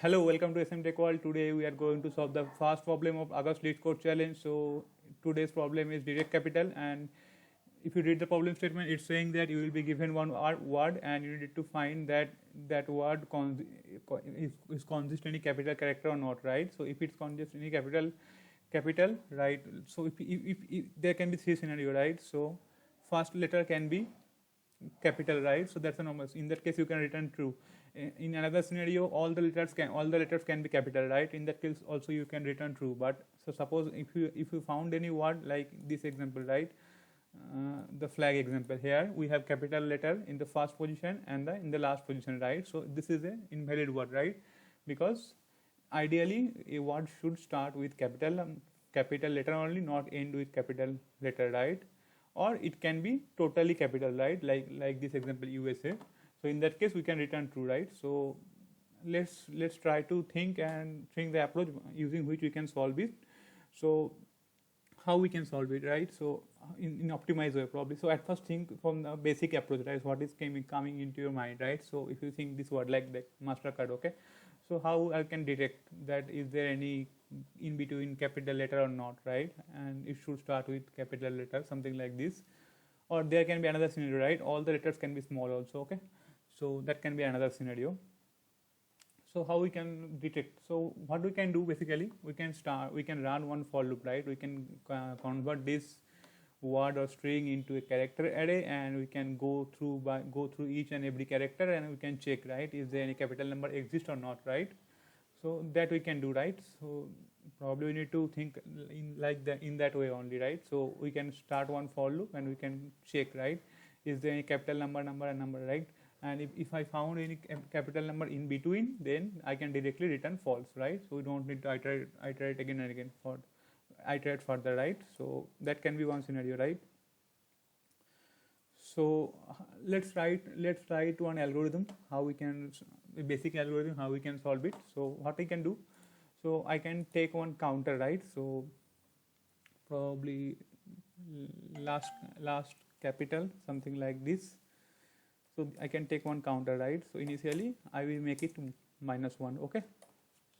Hello, welcome to SM Tech World. Today we are going to solve the first problem of August Lead Code Challenge. So today's problem is direct capital, and if you read the problem statement, it's saying that you will be given one word and you need to find that word is consists any capital character or not, right? So if it consists any capital, right? So if there can be three scenario, right? So first letter can be capital, right? So that's a normal. In that case, you can return true. In another scenario, all the letters can be capital, right? In that case, also you can return true. But so suppose if you found any word like this example, right? The flag example here, we have capital letter in the first position and in the last position, right? So this is an invalid word, right? Because ideally a word should start with capital letter only, not end with capital letter, right? Or it can be totally capital, right? Like this example USA. So in that case we can return true, right? So let's try to think the approach using which we can solve it. So how we can solve it, right? So in optimized way probably. So at first think from the basic approach, right? What is coming into your mind, right? So if you think this word like the MasterCard, okay, so how I can detect that is there any in between capital letter or not, right? And it should start with capital letter, something like this. Or there can be another scenario, right? All the letters can be small also, okay? So that can be another scenario. So how we can detect? So what we can do basically, we can run one for loop, right? We can convert this word or string into a character array, and we can go through each and every character, and we can check, right, is there any capital number exist or not, right? So that we can do, right? So probably we need to think in that way only, right? So we can start one for loop and we can check, right, is there any capital number and number, right? And if I found any capital number in between, then I can directly return false, right? So we don't need to iterate again and again for iterate further, right? So that can be one scenario, right? So let's write one algorithm, how we can, a basic algorithm, how we can solve it. So what I can do, so I can take one counter, right? So probably last capital, something like this. So I can take one counter, right? So initially I will make it -1, okay?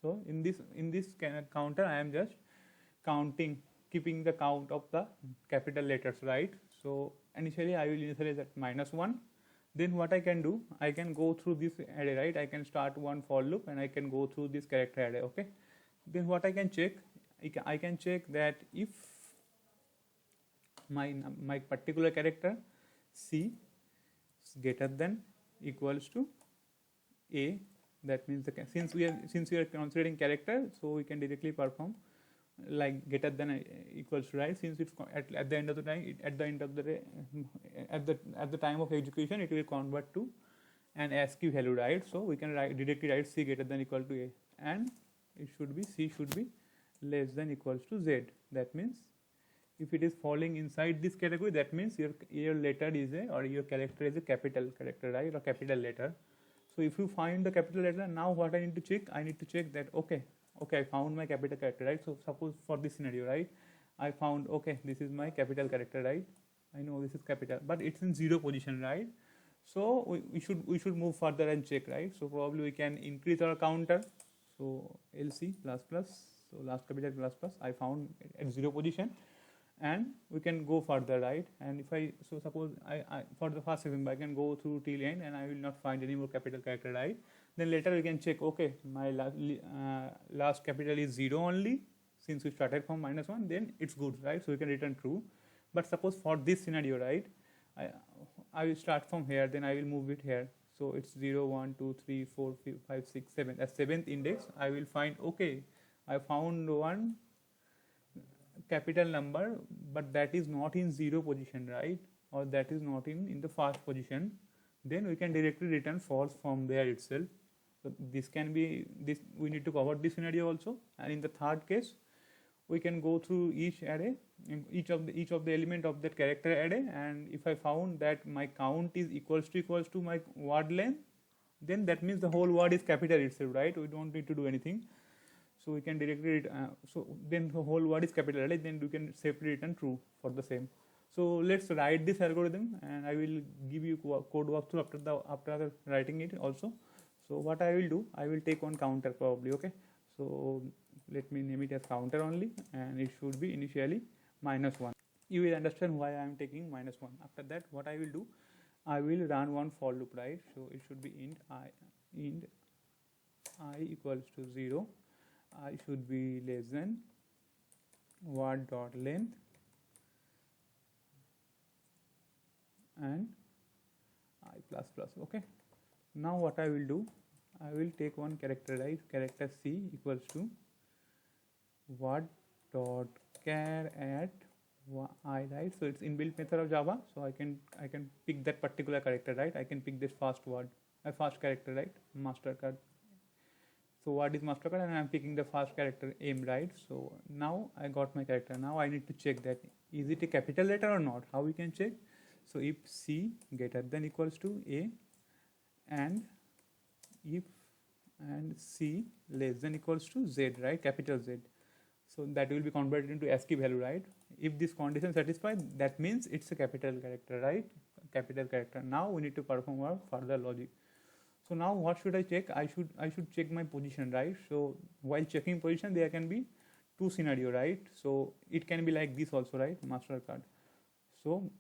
So in this counter I am just keeping the count of the capital letters, right? So initially I will initialize at -1. Then what I can do, I can go through this array, right? I can start one for loop and I can go through this character array, okay? Then what I can check, I can check that if my particular character C is greater than equals to A, that means since we are considering character, so we can directly perform like greater than equals to, right? Since it's at the end of the time, at the time of execution, it will convert to an ASCII value, right? So we can directly write C greater than equal to A, and C should be less than equals to Z. That means if it is falling inside this category, that means your letter is your character is a capital character, right, or capital letter. So if you find the capital letter, now what I need to check? I need to check that okay, I found my capital character, right? So suppose for this scenario, right, I found okay, this is my capital character, right? I know this is capital, but it's in 0 position, right? So we should move further and check, right? So probably we can increase our counter. So LC plus plus, so last capital plus plus, I found at 0 position, and we can go further, right? And if I, so suppose I for the first example I can go through till end and I will not find any more capital character, right? Then later we can check, okay, my last capital is 0 only, since we started from -1, then it's good, right? So we can return true. But suppose for this scenario, right, I will start from here, then I will move it here. So it's 0 1 2 3 4 5 6 7, as 7th index I will find okay, I found one capital number, but that is not in 0 position, right? Or that is not in the first position. Then we can directly return false from there itself. So this can be this, we need to cover this scenario also. And in the third case, we can go through each array, each of the element of that character array, and if I found that my count is equals to my word length, then that means the whole word is capital itself, right? We don't need to do anything. So we can directly so then the whole word is capital, right? Then we can safely return true for the same. So let's write this algorithm, and I will give you code walkthrough after writing it also. So what I will do, I will take one counter probably. Okay, so let me name it as counter only, and it should be initially -1. You will understand why I am taking -1. After that, what I will do, I will run one for loop, right? So it should be int I equals to 0. I should be less than word dot length and I plus plus. Okay, now what I will do, I will take one character, right? Character C equals to word dot char at I, right? So it's inbuilt method of Java, so I can pick that particular character, right? I can pick this first word, a first character, right? Mastercard. So what is Mastercard, and I'm picking the first character M, right? So now I got my character. Now I need to check that is it a capital letter or not. How we can check? So if C greater than equals to A, and if and C less than equals to Z, right? Capital Z. So that will be converted into ASCII value, right? If this condition satisfied, that means it's a capital character, right? Capital character. Now we need to perform our further logic. So now what should I check? I should check my position, right? So while checking position, there can be two scenario, right? So it can be like this also, right? Mastercard. So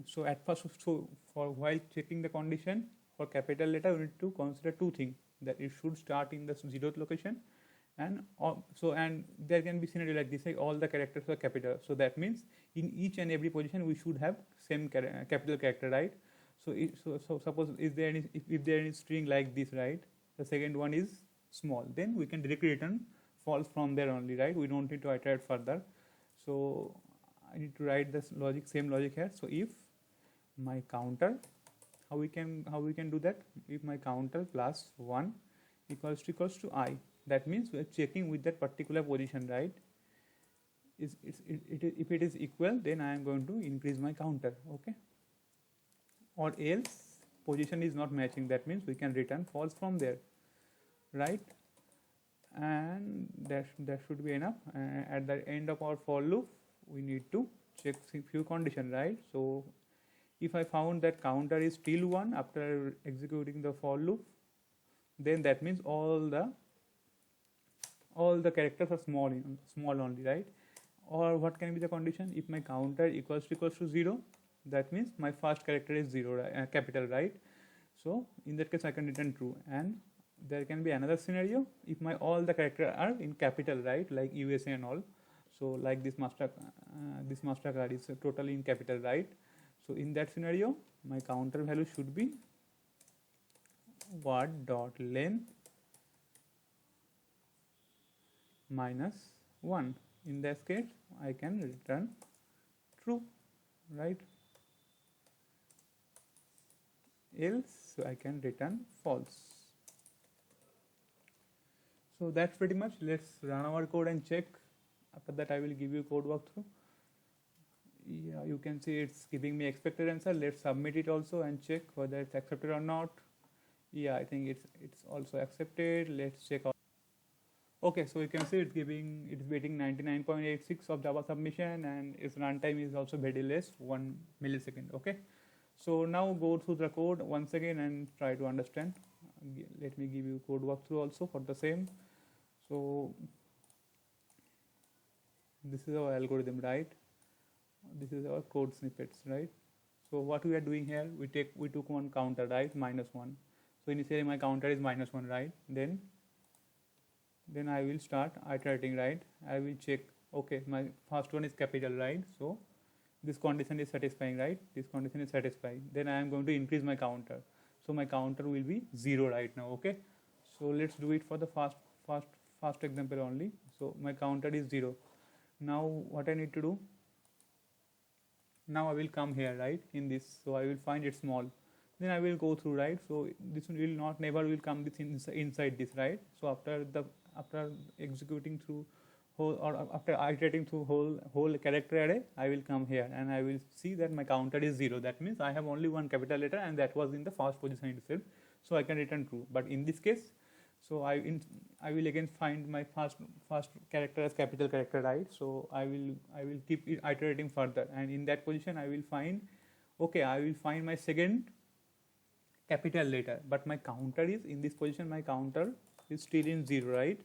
so at first, so for while checking the condition for capital letter, we need to consider two things, that it should start in the 0th location, and there can be scenario like this, like all the characters are capital. So that means in each and every position we should have same capital character, right? So suppose if there is any string like this, right? The second one is small, then we can directly return false from there only, right? We don't need to iterate further. So I need to write this logic, same logic here. So if my counter, how we can do that? If my counter plus 1 equals to I, that means we are checking with that particular position, right? If it is equal, then I am going to increase my counter. Okay, or else position is not matching, that means we can return false from there, right? And that should be enough. At the end of our for loop, we need to check few conditions, right? So if I found that counter is still 1 after executing the for loop, then that means all the characters are small only, right? Or what can be the condition? If my counter equals to 0, that means my first character is 0, right? Capital, right? So in that case I can return true. And there can be another scenario if my all the characters are in capital, right? Like USA and all. So like this Mastercard is totally in capital, right? So in that scenario, my counter value should be word dot length -1. In this case, I can return true, right? Else I can return false. So that's pretty much. Let's run our code and check. After that, I will give you code walkthrough. Yeah, you can see it's giving me expected answer. Let's submit it also and check whether it's accepted or not. Yeah, I think it's also accepted. Let's check out. Okay, so you can see it's getting 99.86 of Java submission, and its runtime is also very less, 1 millisecond. Okay, so now go through the code once again and try to understand. Let me give you code walkthrough also for the same. So this is our algorithm, right? This is our code snippets, right? So what we are doing here, we took one counter, right? -1. So initially my counter is -1, right? Then I will start iterating, right? I will check, okay, my first one is capital, right? So this condition is satisfying, right? This condition is satisfying. Then I am going to increase my counter. So my counter will be 0 right now, okay? So let's do it for the first example only. So my counter is 0. Now what I need to do? Now I will come here, right? In this, so I will find it small. Then I will go through, right? So this will never come this inside this, right? So after executing through whole, or after iterating through whole character array, I will come here and I will see that my counter is 0. That means I have only one capital letter, and that was in the first position itself. So I can return true. But in this case, so I will again find my first character as capital character, right? So I will keep iterating further, and in that position I will find, okay, I will find my second capital letter, but my counter is in this position, my counter is still in 0, right?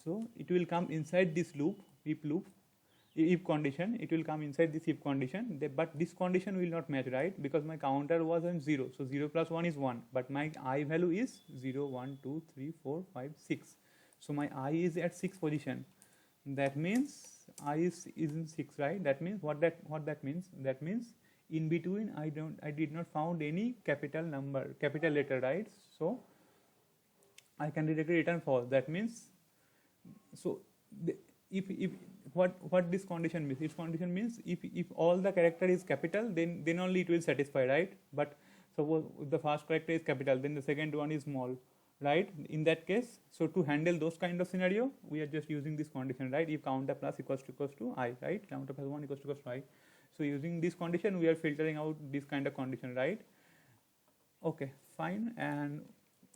So it will come inside this loop, if condition, it will come inside this if condition, but this condition will not match, right? Because my counter was on 0, so 0 plus 1 is 1, but my I value is 0, 1, 2, 3, 4, 5, 6. So my I is at 6 position. That means I is in 6, right? That means what that means? That means in between I did not found any capital letter, right? So I can directly return false. That means, so if what this condition means? This condition means if all the character is capital, then only it will satisfy, right? But suppose if the first character is capital, then the second one is small, right? In that case, so to handle those kind of scenario, we are just using this condition, right? If counter plus equals to I, right? Counter plus 1 equals to I. So using this condition, we are filtering out this kind of condition, right? Okay, fine.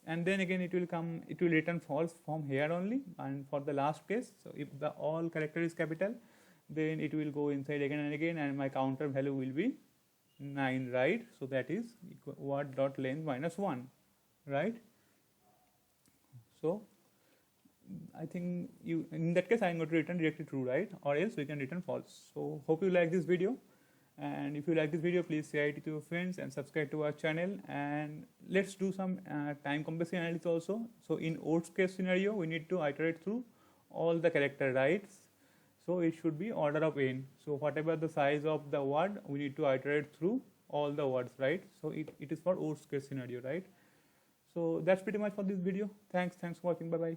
And then again it will return false from here only. And for the last case, so if the all character is capital, then it will go inside again and again, and my counter value will be 9, right? So that is word dot length minus 1, right? So I think in that case I am going to return directly true, right? Or else we can return false. So hope you like this video, and if you like this video, please share it with your friends and subscribe to our channel. And let's do some time complexity analysis also. So in worst case scenario, we need to iterate through all the character, right? So it should be order of n. So whatever the size of the word, we need to iterate through all the words, right? So it is for worst case scenario, right? So that's pretty much for this video. Thanks for watching. Bye bye.